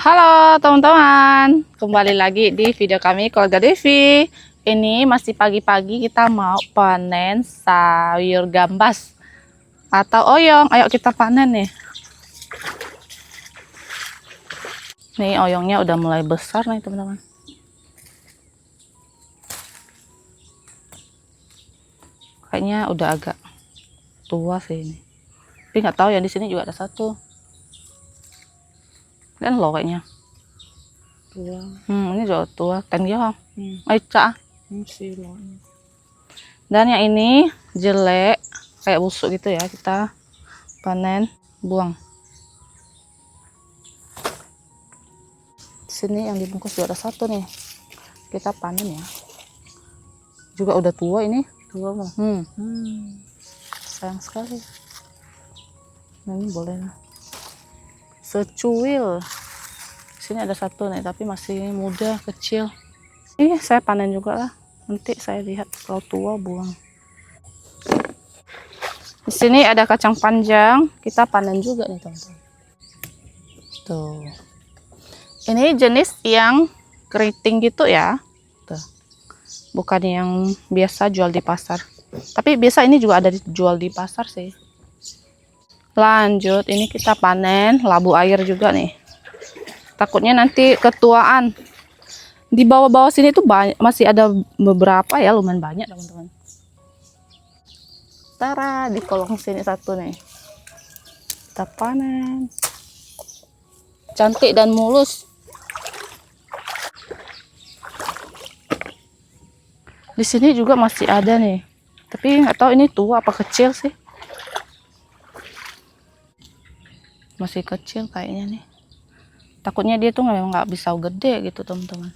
Halo teman-teman, kembali lagi di video kami Keluarga Devi. Ini masih pagi-pagi, kita mau panen sayur gambas atau oyong. Ayo kita panen nih. Nih oyongnya udah mulai besar nih teman-teman. Kayaknya udah agak tua sih ini. Tapi nggak tahu ya, di sini juga ada satu. Kan loh kayaknya. Tua. Ini juga tua. Tenggih Aica. Silo. Dan yang ini jelek, kayak busuk gitu ya. Kita panen, buang. Di sini yang dibungkus juga ada satu nih. Kita panen ya. Juga udah tua ini. Tua mah. Sayang sekali. Nah, ini boleh lah. Secuil. Sini ada satu nih, tapi masih muda, kecil. Ini saya panen juga lah. Nanti saya lihat kalau tua buang. Di sini ada kacang panjang, kita panen juga nih teman-teman. Tuh. Ini jenis yang keriting gitu ya. Tuh. Bukan yang biasa jual di pasar. Tapi biasa ini juga ada dijual di pasar sih. Lanjut, ini kita panen labu air juga nih. Takutnya nanti ketuaan. Di bawah-bawah sini tuh masih ada beberapa ya, lumayan banyak teman-teman. Tara, di kolong sini satu nih. Kita panen. Cantik dan mulus. Di sini juga masih ada nih. Tapi nggak tahu ini tua apa kecil sih. Masih kecil kayaknya nih. Takutnya dia tuh memang nggak bisa gede gitu teman-teman.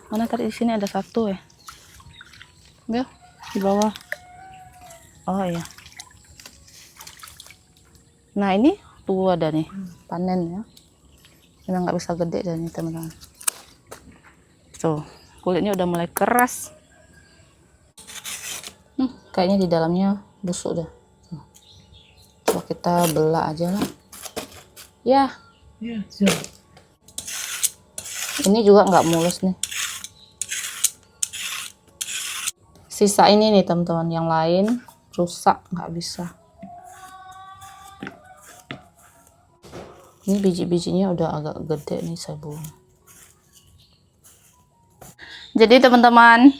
Mana tadi di sini ada satu ya. Ya, di bawah. Oh iya. Nah ini tua dah nih, panen ya. Memang nggak bisa gede dah nih teman-teman. Tuh, kulitnya udah mulai keras. Kayaknya di dalamnya busuk dah. Coba kita belah aja lah. Ya. Ya, siap. Ini juga nggak mulus nih. Sisa ini nih teman-teman, yang lain rusak, nggak bisa. Ini biji-bijinya udah agak gede nih, saya buang. Jadi teman-teman,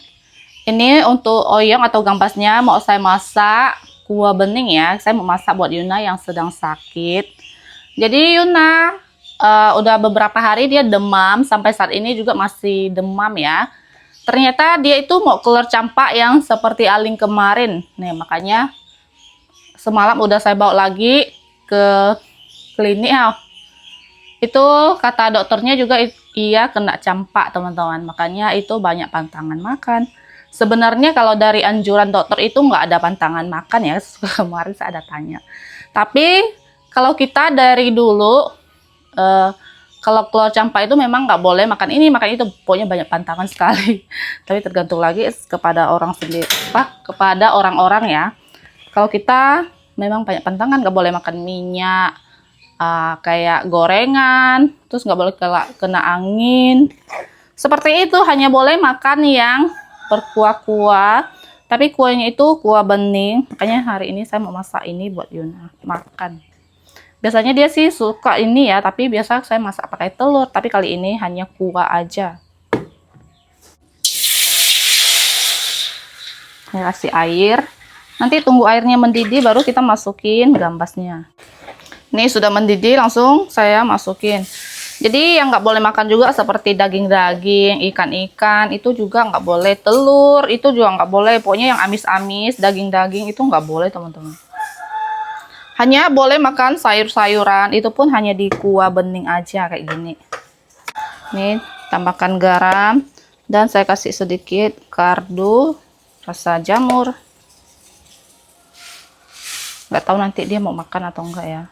ini untuk oyong atau gambasnya mau saya masak kuah bening ya. Saya mau masak buat Yuna yang sedang sakit. Jadi Yuna udah beberapa hari dia demam, sampai saat ini juga masih demam ya. Ternyata dia itu mau keluar campak yang seperti Aling kemarin. Nih makanya semalam udah saya bawa lagi ke klinik ya. Itu kata dokternya juga iya kena campak teman-teman. Makanya itu banyak pantangan makan. Sebenarnya kalau dari anjuran dokter itu nggak ada pantangan makan ya. Kemarin saya ada tanya. Tapi kalau kita dari dulu kalau keluar campak itu memang nggak boleh makan ini, makan itu, pokoknya banyak pantangan sekali. Tapi tergantung lagi kepada orang sendiri, kepada orang-orang ya. Kalau kita memang banyak pantangan, nggak boleh makan minyak, kayak gorengan, terus nggak boleh kena angin. Seperti itu, hanya boleh makan yang berkuah-kuah. Tapi kuahnya itu kuah bening. Makanya hari ini saya mau masak ini buat Yuna makan. Biasanya dia sih suka ini ya, tapi biasa saya masak pakai telur. Tapi kali ini hanya kuah aja. Saya kasih air. Nanti tunggu airnya mendidih baru kita masukin gambasnya. Ini sudah mendidih, langsung saya masukin. Jadi yang nggak boleh makan juga seperti daging-daging, ikan-ikan, itu juga nggak boleh. Telur itu juga nggak boleh. Pokoknya yang amis-amis, daging-daging itu nggak boleh teman-teman. Hanya boleh makan sayur-sayuran, itu pun hanya di kuah bening aja kayak gini. Nih, tambahkan garam dan saya kasih sedikit kaldu rasa jamur. Nggak tahu nanti dia mau makan atau enggak ya.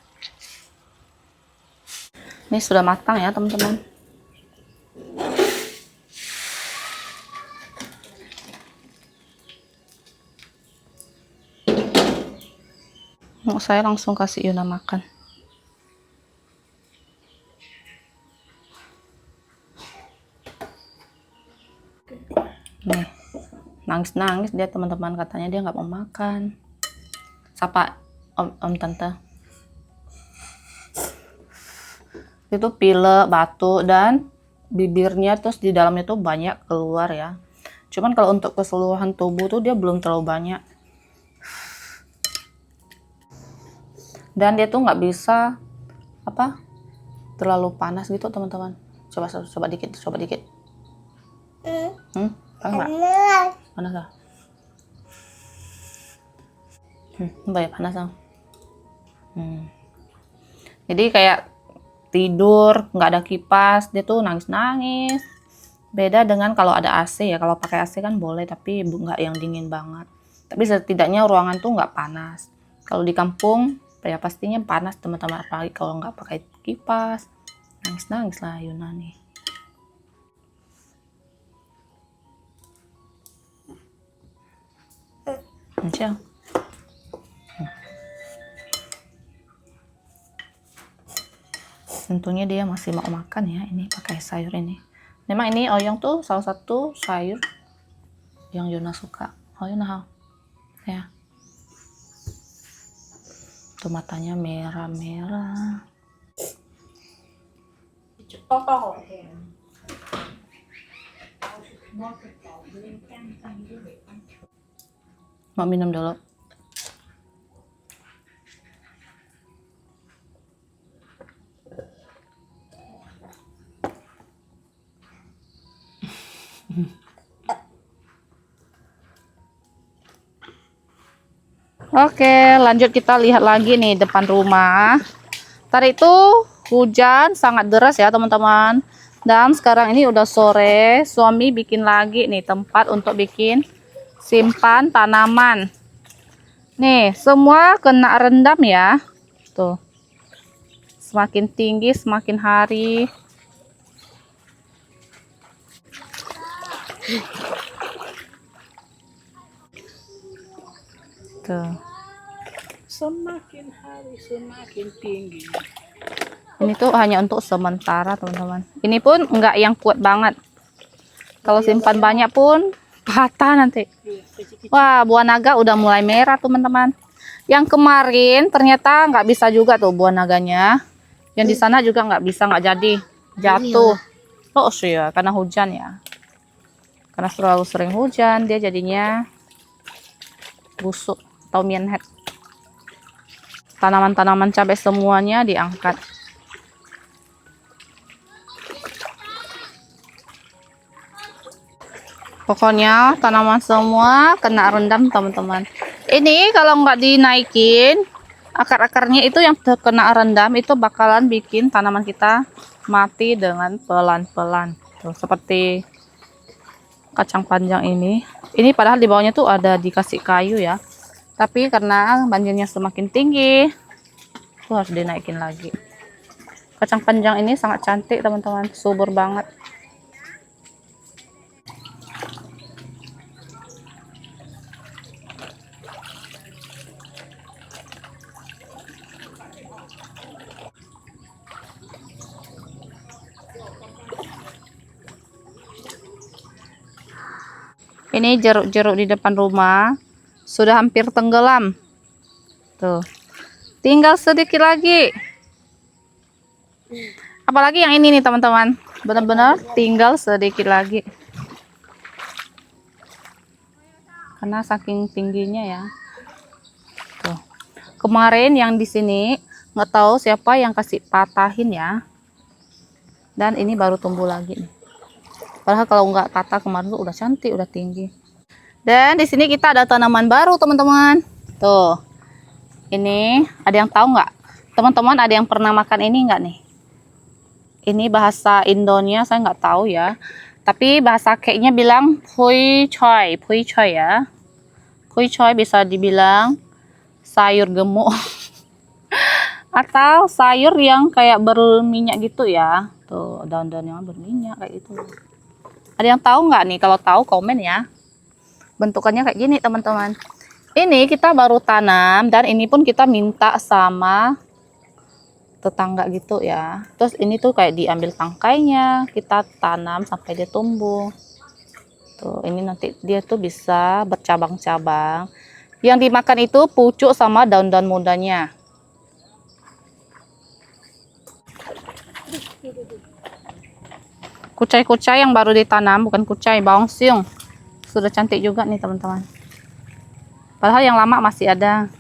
Ini sudah matang ya teman-teman. Mau saya langsung kasih Yuna makan. nangis-nangis dia teman-teman, katanya dia nggak mau makan. Sapa om tante. Itu pilek, batuk, dan bibirnya terus di dalamnya tuh banyak keluar ya. Cuman kalau untuk keseluruhan tubuh tuh dia belum terlalu banyak. Dan dia tuh nggak bisa apa terlalu panas gitu teman-teman. Coba dikit. Panas nggak? Panas lah. Banyak panas lah. Jadi kayak tidur nggak ada kipas, dia tuh nangis-nangis. Beda dengan kalau ada AC ya. Kalau pakai AC kan boleh, tapi nggak yang dingin banget. Tapi setidaknya ruangan tuh nggak panas. Kalau di kampung ya pastinya panas teman-teman, apalagi kalau nggak pakai kipas. Nangis-nangis lah Yuna nih. Siang. Tentunya dia masih mau makan ya, ini pakai sayur ini. Memang ini oyong tuh salah satu sayur yang Yuna suka. Yuna ya. Tuh matanya merah-merah. Mau minum dulu. Oke, lanjut kita lihat lagi nih depan rumah. Tadi itu hujan sangat deras ya teman-teman. Dan sekarang ini udah sore, suami bikin lagi nih tempat untuk bikin simpan tanaman. Nih, semua kena rendam ya. Tuh. Semakin tinggi, semakin hari. Tuh. Semakin hari semakin tinggi. Ini tuh hanya untuk sementara teman-teman. Ini pun enggak yang kuat banget. Kalau simpan banyak pun patah nanti. Wah, buah naga udah mulai merah teman-teman. Yang kemarin ternyata nggak bisa juga tuh buah naganya. Yang di sana juga nggak bisa, nggak jadi, jatuh. Oh sih ya, karena hujan ya. Karena terlalu sering hujan, dia jadinya busuk atau mienhet. Tanaman-tanaman cabai semuanya diangkat. Pokoknya tanaman semua kena rendam teman-teman. Ini kalau nggak dinaikin, akar-akarnya itu yang terkena rendam itu bakalan bikin tanaman kita mati dengan pelan-pelan. Tuh, seperti kacang panjang ini. Ini padahal di bawahnya tuh ada dikasih kayu ya. Tapi karena banjirnya semakin tinggi, itu harus dinaikin lagi. Kacang panjang ini sangat cantik teman-teman, subur banget. Ini jeruk-jeruk di depan rumah sudah hampir tenggelam. Tuh. Tinggal sedikit lagi. Apalagi yang ini nih teman-teman. Benar-benar tinggal sedikit lagi. Karena saking tingginya ya. Tuh. Kemarin yang di sini nggak tahu siapa yang kasih patahin ya. Dan ini baru tumbuh lagi nih. Padahal kalau nggak patah kemarin tuh udah cantik, udah tinggi. Dan di sini kita ada tanaman baru teman-teman. Tuh, ini ada yang tahu nggak? Teman-teman ada yang pernah makan ini nggak nih? Ini bahasa Indonya saya nggak tahu ya. Tapi bahasa kayaknya bilang pui choy ya. Pui choy bisa dibilang sayur gemuk atau sayur yang kayak berminyak gitu ya. Tuh daun-daunnya berminyak kayak gitu. Ada yang tahu nggak nih? Kalau tahu komen ya. Bentukannya kayak gini teman-teman. Ini kita baru tanam dan ini pun kita minta sama tetangga gitu ya. Terus ini tuh kayak diambil tangkainya, kita tanam sampai dia tumbuh. Tuh, ini nanti dia tuh bisa bercabang-cabang. Yang dimakan itu pucuk sama daun-daun mudanya. Kucai-kucai yang baru ditanam, bukan kucai, bawang siung. Sudah cantik juga nih teman-teman. Padahal yang lama masih ada.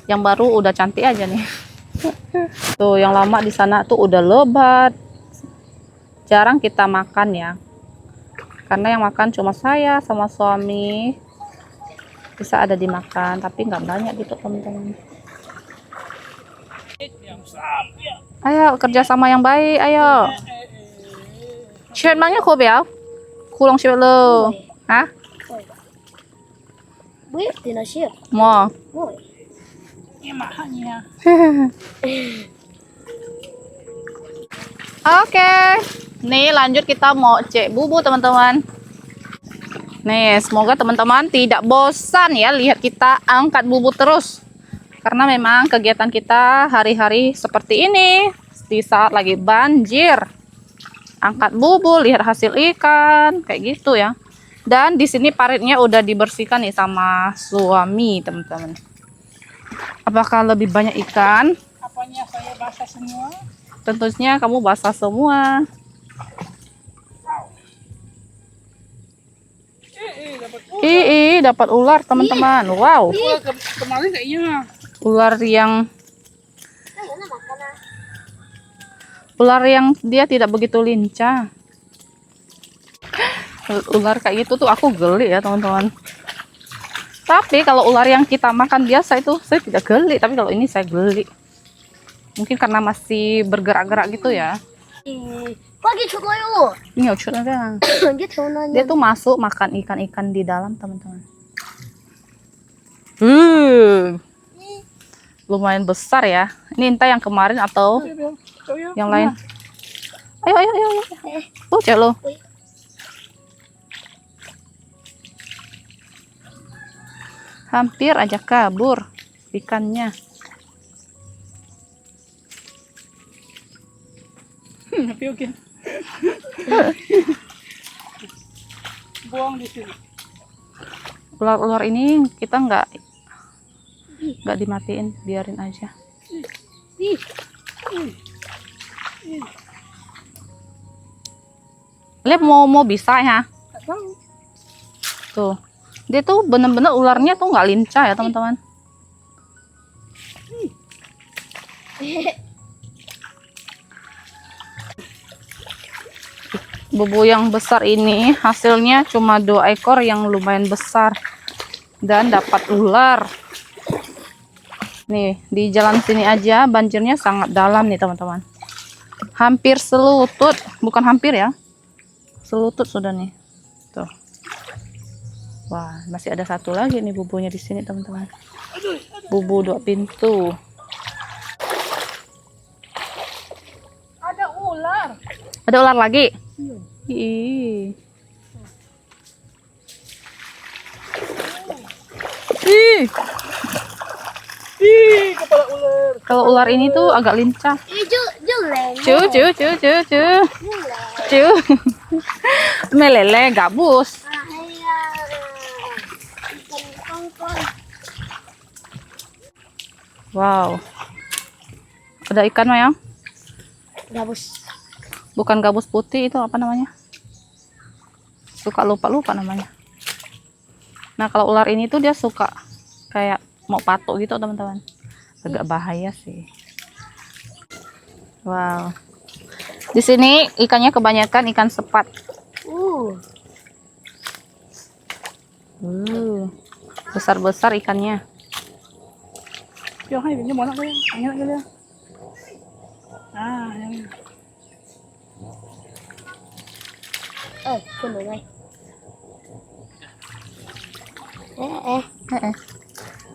Yang baru udah cantik aja nih. Tuh, yang lama di sana tuh udah lebat. Jarang kita makan ya. Karena yang makan cuma saya sama suami. Bisa ada dimakan, tapi nggak banyak gitu teman-teman. Ayo kerja sama yang baik, ayo. Chuyện bao nhiêu khối béo? Khu lòng chuyện lơ. Hả? Biết thì nó siêu. Mò. Ôi. Nhưng mà hanya Oke. Nih lanjut kita mau cek bubur teman-teman. Nih, semoga teman-teman tidak bosan ya lihat kita angkat bubur terus. Karena memang kegiatan kita hari-hari seperti ini di saat lagi banjir. Angkat bubur, lihat hasil ikan, kayak gitu ya. Dan di sini paritnya udah dibersihkan nih sama suami, teman-teman. Apakah lebih banyak ikan? apanya saya basah semua. Tentunya kamu basah semua. Dapat Dapat ular, teman-teman. Wow, ular kemarin kayaknya. ular yang Ay, ano makan na. ular yang dia tidak begitu lincah. Ular kayak gitu tuh aku geli ya teman-teman. Tapi kalau ular yang kita makan biasa itu saya tidak geli, tapi kalau ini saya geli. Mungkin karena masih bergerak-gerak gitu ya. Pagi cobayo. Ini lucu ada. Gitu nanya. Dia tuh masuk makan ikan-ikan di dalam teman-teman. Lumayan besar ya. Ini entah yang kemarin atau yang lain. Ayo, ayo, ayo, ayo. Tuh, cek lo. Hampir aja kabur ikannya. Tapi oke. Buang di sini. Ular-ular ini kita nggak dimatiin, biarin aja. Lihat mau bisa ya. Tuh, dia tuh bener-bener ularnya tuh nggak lincah ya teman-teman. Bubu yang besar ini hasilnya cuma 2 ekor yang lumayan besar dan dapat ular. Nih di jalan sini aja banjirnya sangat dalam nih teman-teman. Hampir selutut, bukan hampir ya, selutut sudah nih. Tuh. Wah, masih ada satu lagi nih bubunya di sini teman-teman. Bubu 2 pintu. Ada ular. Ada ular lagi? Ih. Ih. Ih, kepala ular. Kalau ular ini tuh agak lincah. Juleng. Cu. Cu. Meleleh, gabus. Wow. Ada ikan Mayang? Gabus. Bukan gabus putih, itu apa namanya? Suka lupa namanya. Nah, kalau ular ini tuh dia suka kayak mau patuk gitu, teman-teman. Agak bahaya sih. Wow. Di sini ikannya kebanyakan ikan sepat. Besar-besar ikannya. Yang ini mana kaya? Yang ini kaya. Ah, yang ini. Kuno ngay.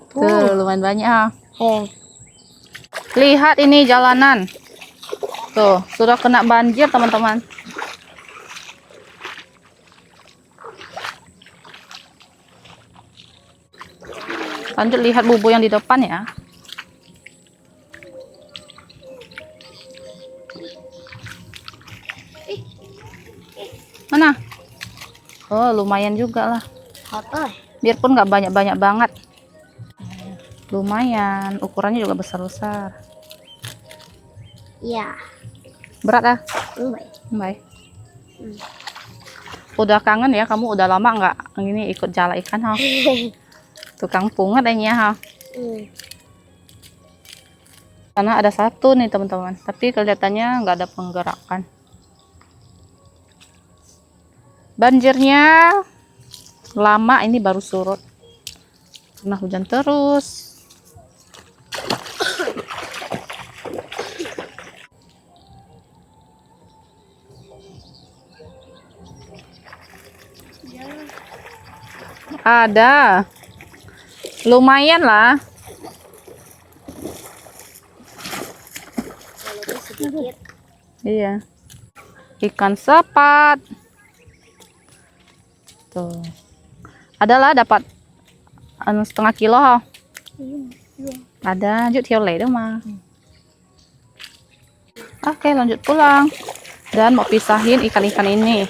Tuh, lumayan banyak. Eh. Lihat ini jalanan. Tuh, sudah kena banjir, teman-teman. Lanjut lihat bubu yang di depan ya. Mana? Oh, lumayan juga lah. Kotor. Biarpun nggak banyak-banyak banget. Lumayan, ukurannya juga besar-besar. Iya. Berat ah? Enggak. Baik. Udah kangen ya, kamu udah lama nggak ini ikut jala ikan ha? Tukang pungut ya ha? Karena ada satu nih teman-teman, tapi kelihatannya nggak ada penggerakan. Banjirnya lama ini baru surut karena hujan terus. Ada lumayan lah. Walaupun sedikit. Iya, ikan sepat tuh adalah dapat setengah kilo ha? Ada lanjut theo lấy đâu mà. Oke, lanjut pulang dan mau pisahin ikan-ikan ini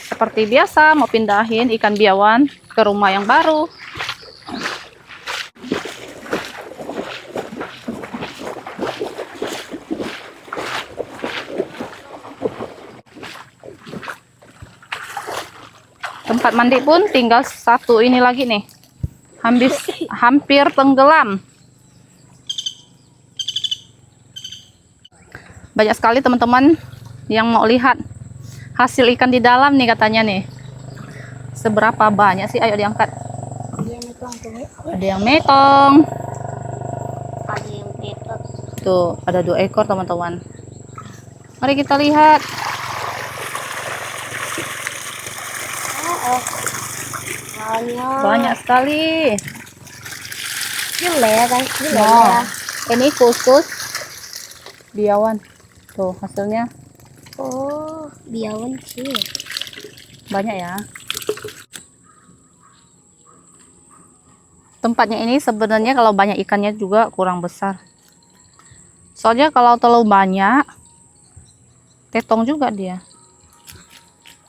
seperti biasa, mau pindahin ikan biawan ke rumah yang baru. Tempat mandi pun tinggal satu ini lagi nih. Hampir tenggelam. Banyak sekali teman-teman yang mau lihat hasil ikan di dalam nih katanya nih. Seberapa banyak sih? Ayo diangkat. Ada yang metong. Ada yang petot. Tuh, ada 2 ekor teman-teman. Mari kita lihat. Banyak sekali. Gila ya guys, gila Nah, ya. ini khusus biawan. Tuh, hasilnya Oh, biawan kecil. banyak ya. Tempatnya ini sebenarnya kalau banyak ikannya juga kurang besar. Soalnya kalau terlalu banyak, tetong juga dia.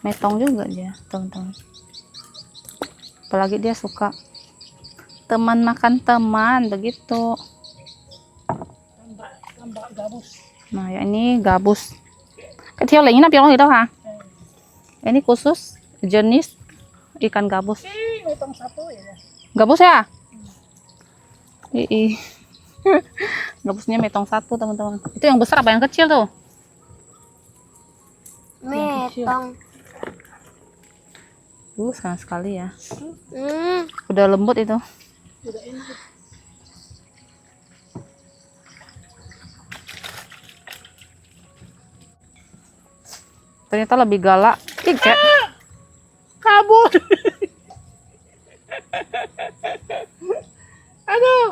Metong juga dia, teman-teman. Apalagi dia suka teman makan teman, begitu. Tambak gabus. Nah, ya ini gabus. Kecil lagi napi orang itu ha. Ini khusus jenis ikan gabus. Metong satu ya. Gabus ya? Ih. Gabusnya metong satu, teman-teman. Itu yang besar apa yang kecil tuh? Metong. Sayang sekali ya. Hmm. Udah lembut itu. Udah enak. Ternyata lebih galak. Cek. Kabur. Aduh.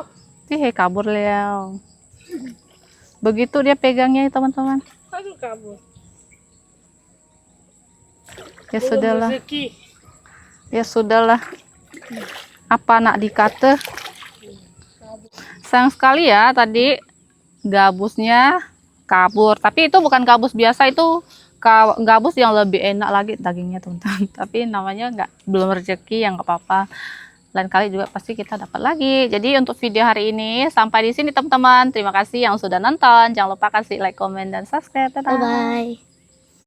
Kabur Leo. Begitu dia pegangnya teman-teman. Aduh kabur. Ya sudahlah. Rezeki. Ya sudahlah. Apa nak dikata? Sayang sekali ya tadi gabusnya kabur. Tapi itu bukan gabus biasa, itu gabus yang lebih enak lagi dagingnya teman-teman. Tapi namanya belum rezeki, yang nggak apa-apa. Lain kali juga pasti kita dapat lagi. Jadi untuk video hari ini sampai di sini teman-teman. Terima kasih yang sudah nonton. Jangan lupa kasih like, comment, dan subscribe. Dadah. Bye bye.